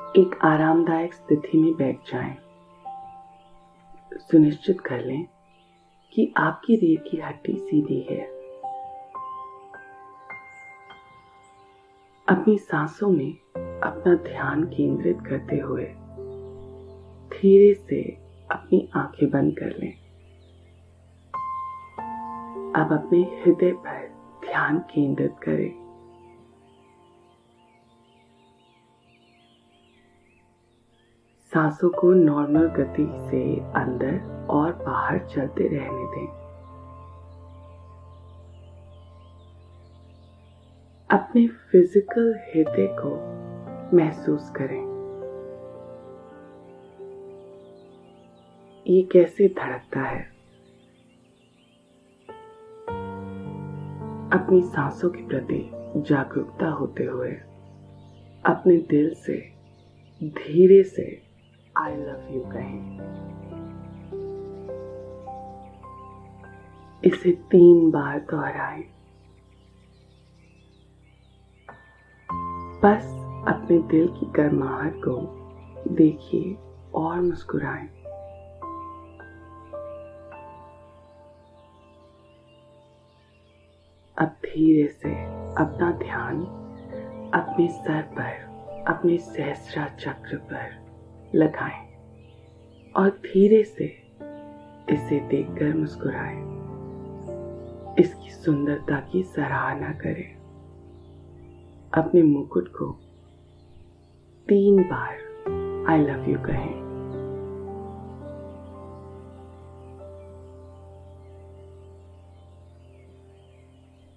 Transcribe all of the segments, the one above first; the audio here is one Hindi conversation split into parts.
एक आरामदायक स्थिति में बैठ जाएं। सुनिश्चित कर लें कि आपकी रीढ़ की हड्डी सीधी है। अपनी सांसों में अपना ध्यान केंद्रित करते हुए धीरे से अपनी आंखें बंद कर लें। अब अपने हृदय पर ध्यान केंद्रित करें। सांसों को नॉर्मल गति से अंदर और बाहर चलते रहने दें। अपने फिजिकल हृदय को महसूस करें। ये कैसे धड़कता है। अपनी सांसों के प्रति जागरूकता होते हुए अपने दिल से धीरे से आई लव यू कहें। इसे 3 बार दोहराएं। बस अपने दिल की गर्माहट को देखिए और मुस्कुराएं। अब धीरे से अपना ध्यान अपने सर पर, अपने सहस्रार चक्र पर लगाएं और धीरे से इसे देखकर मुस्कुराएं। इसकी सुंदरता की सराहना करें। अपने मुकुट को 3 बार आई लव यू कहें।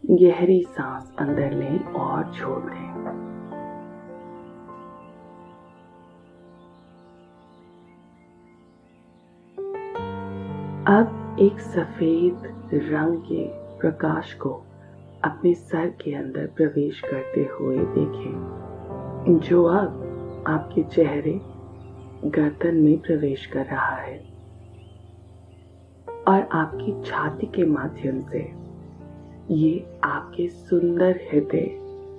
गहरी सांस अंदर लें और छोड़ दें। अब एक सफेद रंग के प्रकाश को अपने सर के अंदर प्रवेश करते हुए देखें, जो अब आपके चेहरे गर्दन में प्रवेश कर रहा है और आपकी छाती के माध्यम से ये आपके सुंदर हृदय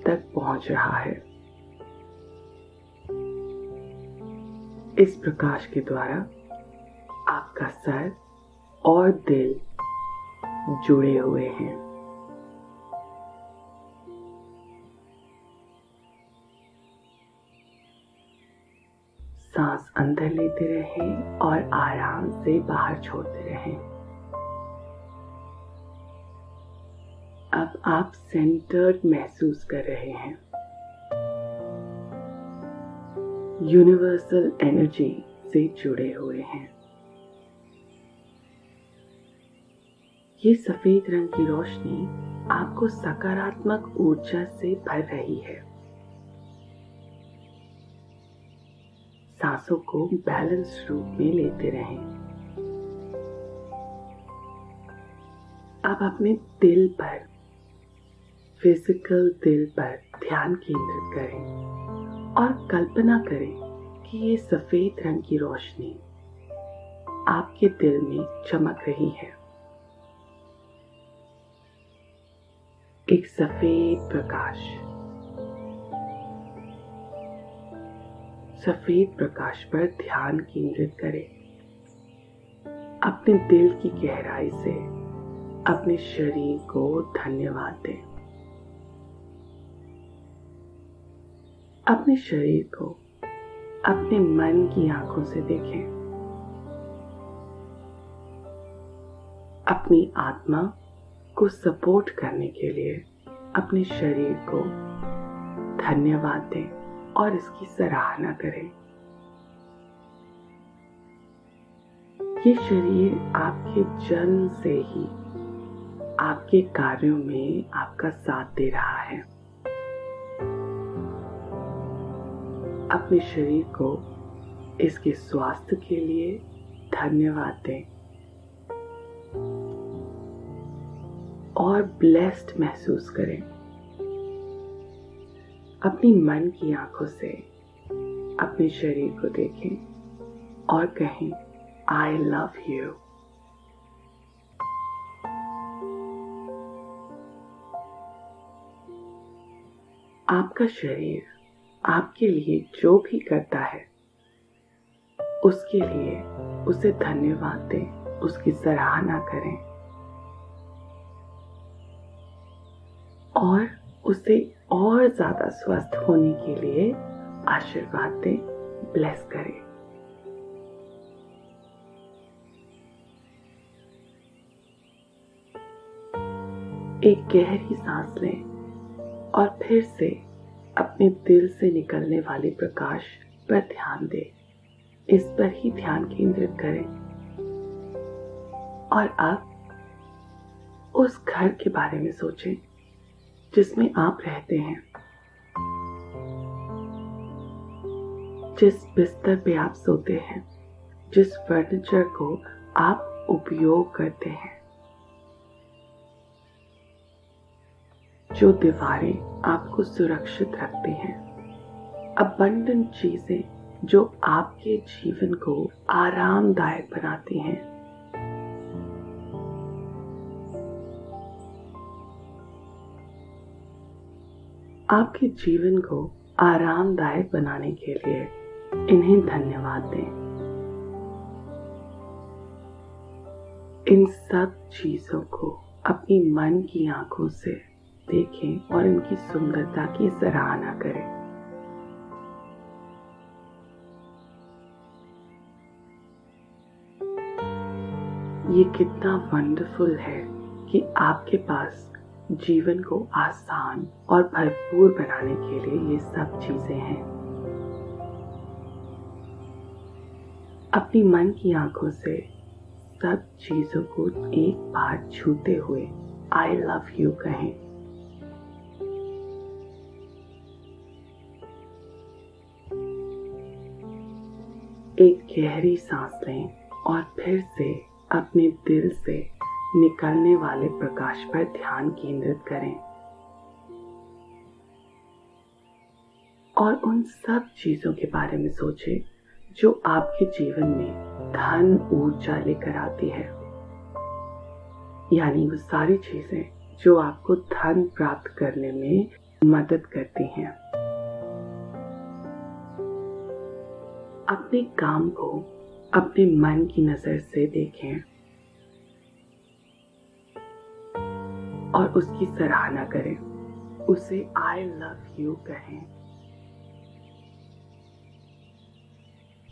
तक पहुंच रहा है। इस प्रकाश के द्वारा आपका सर और दिल जुड़े हुए हैं। सांस अंदर लेते रहें और आराम से बाहर छोड़ते रहें। अब आप सेंटर्ड महसूस कर रहे हैं। यूनिवर्सल एनर्जी से जुड़े हुए हैं। ये सफेद रंग की रोशनी आपको सकारात्मक ऊर्जा से भर रही है। सांसों को बैलेंस रूप में लेते रहें। अब अपने दिल पर, फिजिकल दिल पर ध्यान केंद्रित करें और कल्पना करें कि ये सफेद रंग की रोशनी आपके दिल में चमक रही है। एक सफेद प्रकाश पर ध्यान केंद्रित करें। अपने दिल की गहराई से अपने शरीर को धन्यवाद दें। अपने शरीर को अपने मन की आंखों से देखें। अपनी आत्मा को सपोर्ट करने के लिए अपने शरीर को धन्यवाद दें और इसकी सराहना करें। ये शरीर आपके जन्म से ही आपके कार्यों में आपका साथ दे रहा है। अपने शरीर को इसके स्वास्थ्य के लिए धन्यवाद दें और ब्लेस्ड महसूस करें। अपनी मन की आंखों से अपने शरीर को देखें और कहें, आई लव यू। आपका शरीर आपके लिए जो भी करता है उसके लिए उसे धन्यवाद दें, उसकी सराहना करें और उसे और ज्यादा स्वस्थ होने के लिए आशीर्वाद दें, ब्लेस करें। एक गहरी सांस लें और फिर से अपने दिल से निकलने वाले प्रकाश पर ध्यान दें। इस पर ही ध्यान केंद्रित करें और अब उस घर के बारे में सोचें जिसमें आप रहते हैं, जिस बिस्तर पे आप सोते हैं, जिस फर्नीचर को आप उपयोग करते हैं, जो दीवारें आपको सुरक्षित रखती हैं, अबंडंट चीजें जो आपके जीवन को आरामदायक बनाती हैं। आपके जीवन को आरामदायक बनाने के लिए इन्हें धन्यवाद दें। इन सब चीजों को अपनी मन की आंखों से देखें और इनकी सुंदरता की सराहना करें। ये कितना वंडरफुल है कि आपके पास जीवन को आसान और भरपूर बनाने के लिए ये सब चीजें हैं। अपनी मन की आंखों से सब चीजों को एक बार छूते हुए आई लव यू कहें। एक गहरी सांस लें और फिर से अपने दिल से निकलने वाले प्रकाश पर ध्यान केंद्रित करें और उन सब चीजों के बारे में सोचें जो आपके जीवन में धन ऊर्जा लेकर आती है, यानी वो सारी चीजें जो आपको धन प्राप्त करने में मदद करती हैं। अपने काम को अपने मन की नजर से देखें और उसकी सराहना करें, उसे आई लव यू कहें।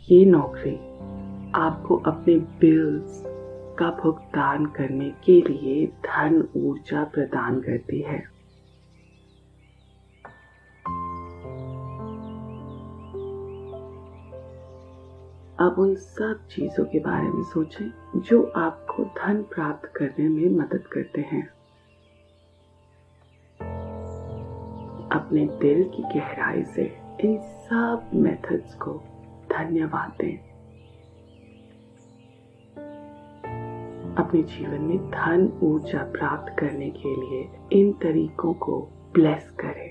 ये नौकरी आपको अपने बिल्स का भुगतान करने के लिए धन ऊर्जा प्रदान करती है। अब उन सब चीजों के बारे में सोचें जो आपको धन प्राप्त करने में मदद करते हैं। अपने दिल की गहराई से इन सब मेथड्स को धन्यवाद दें। अपने जीवन में धन ऊर्जा प्राप्त करने के लिए इन तरीकों को ब्लेस करें।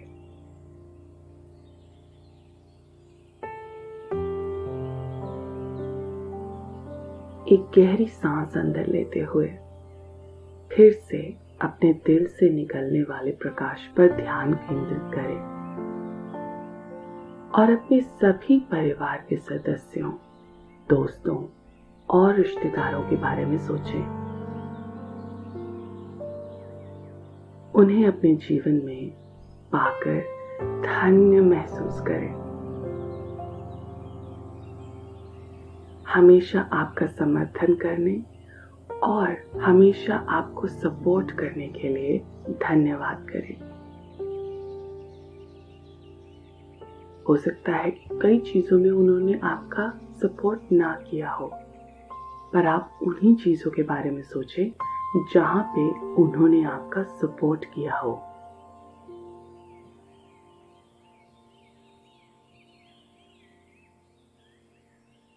एक गहरी सांस अंदर लेते हुए फिर से अपने दिल से निकलने वाले प्रकाश पर ध्यान केंद्रित करें और अपने सभी परिवार के सदस्यों, दोस्तों और रिश्तेदारों के बारे में सोचें। उन्हें अपने जीवन में पाकर धन्य महसूस करें। हमेशा आपका समर्थन करने और हमेशा आपको सपोर्ट करने के लिए धन्यवाद करें। हो सकता है कि कई चीजों में उन्होंने आपका सपोर्ट ना किया हो, पर आप उन्हीं चीजों के बारे में सोचें जहां पे उन्होंने आपका सपोर्ट किया हो।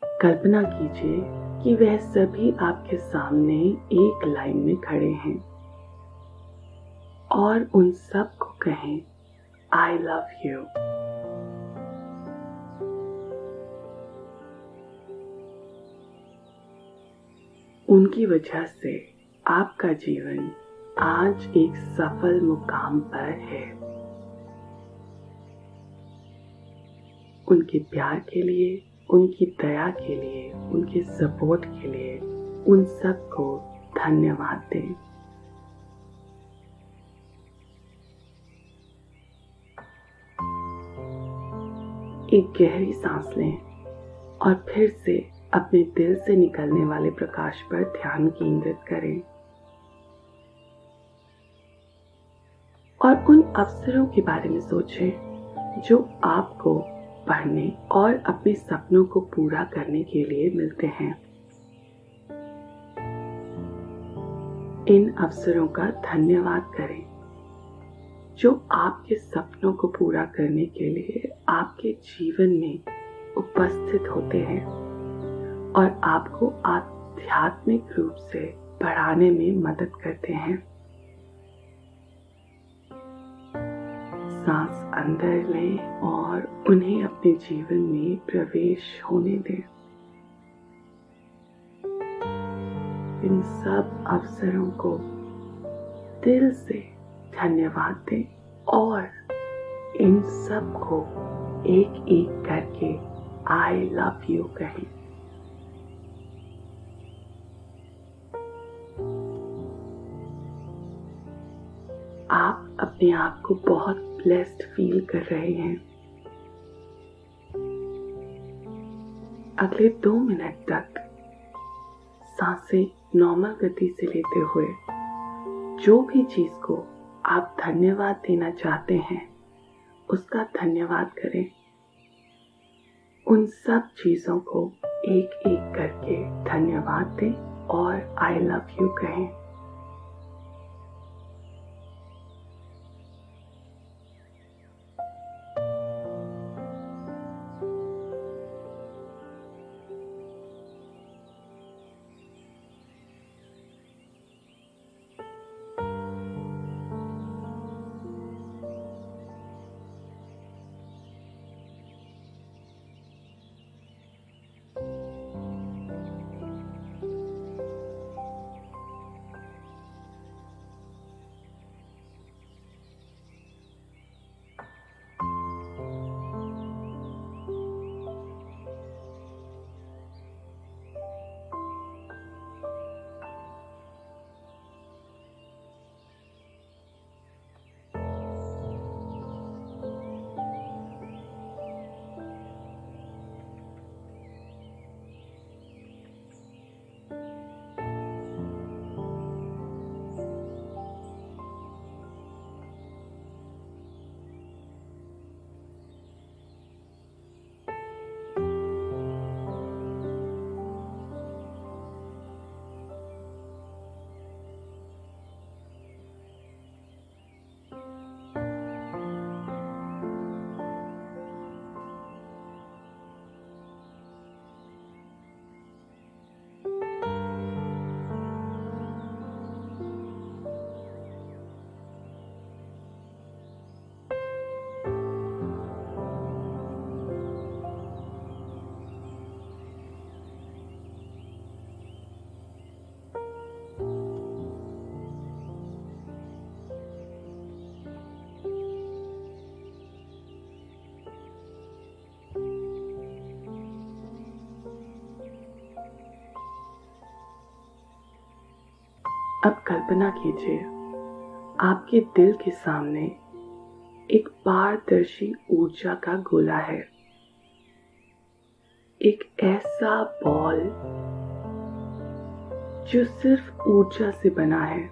कल्पना कीजिए कि वह सभी आपके सामने एक लाइन में खड़े हैं और उन सब को कहें आई लव यू। उनकी वजह से आपका जीवन आज एक सफल मुकाम पर है। उनके प्यार के लिए, उनकी दया के लिए, उनके सपोर्ट के लिए उन सबको धन्यवाद दें। एक गहरी सांस लें और फिर से अपने दिल से निकलने वाले प्रकाश पर ध्यान केंद्रित करें और उन अवसरों के बारे में सोचें जो आपको पढ़ने और अपने सपनों को पूरा करने के लिए मिलते हैं। इन अवसरों का धन्यवाद करें जो आपके सपनों को पूरा करने के लिए आपके जीवन में उपस्थित होते हैं और आपको आध्यात्मिक रूप से बढ़ाने में मदद करते हैं। सांस अंदर लें और उन्हें अपने जीवन में प्रवेश होने दें। इन सब अवसरों को दिल से धन्यवाद दें और इन सब को एक एक करके आई लव यू कहें। आप अपने आप को बहुत ब्लेस्ड फील कर रहे हैं। अगले 2 मिनट तक सांसें नॉर्मल गति से लेते हुए जो भी चीज को आप धन्यवाद देना चाहते हैं उसका धन्यवाद करें। उन सब चीजों को एक एक करके धन्यवाद दें और आई लव यू कहें। अब कल्पना कीजिए आपके दिल के सामने एक पारदर्शी ऊर्जा का गोला है। एक ऐसा बॉल जो सिर्फ ऊर्जा से बना है,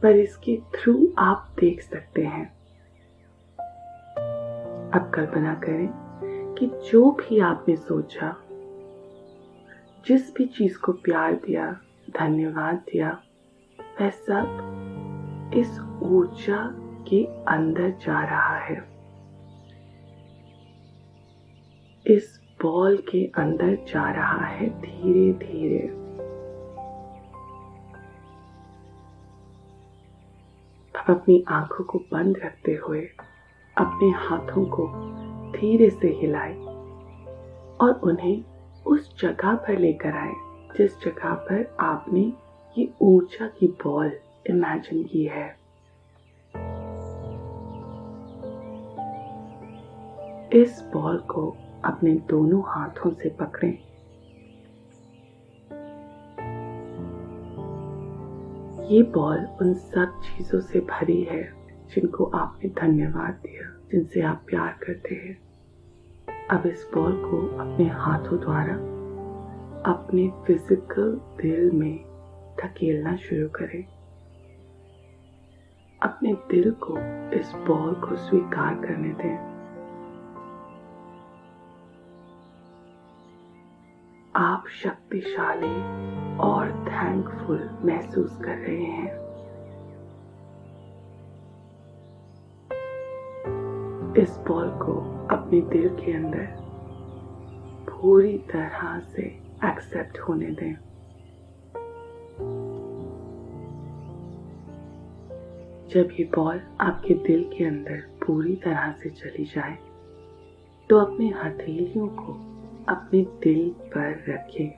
पर इसके थ्रू आप देख सकते हैं। अब कल्पना करें कि जो भी आपने सोचा, जिस भी चीज को प्यार दिया, धन्यवाद दिया, वह सब इस ऊर्जा के अंदर जा रहा है। इस बॉल के अंदर जा रहा है धीरे धीरे। अब अपनी आंखों को बंद रखते हुए अपने हाथों को धीरे से हिलाएं और उन्हें उस जगह पर लेकर आए जिस जगह पर आपने ये ऊर्जा की बॉल इमेजिन की है। इस बॉल को अपने दोनों हाथों से पकड़ें। ये बॉल उन सब चीजों से भरी है जिनको आपने धन्यवाद दिया, जिनसे आप प्यार करते हैं। अब इस बॉल को अपने हाथों द्वारा अपने फिजिकल दिल में धकेलना शुरू करें। अपने दिल को इस बॉल को स्वीकार करने दें। आप शक्तिशाली और थैंकफुल महसूस कर रहे हैं। इस बॉल को अपने दिल के अंदर पूरी तरह से एक्सेप्ट होने दें। जब ये बॉल आपके दिल के अंदर पूरी तरह से चली जाए तो अपने हथेलियों को अपने दिल पर रखें।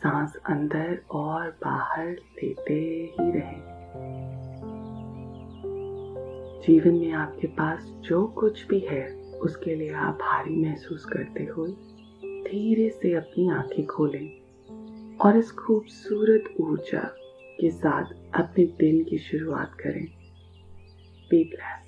सांस अंदर और बाहर लेते ही रहें। जीवन में आपके पास जो कुछ भी है उसके लिए आप भारी महसूस करते हुए धीरे से अपनी आंखें खोलें और इस खूबसूरत ऊर्जा के साथ अपने दिन की शुरुआत करें। Be blessed.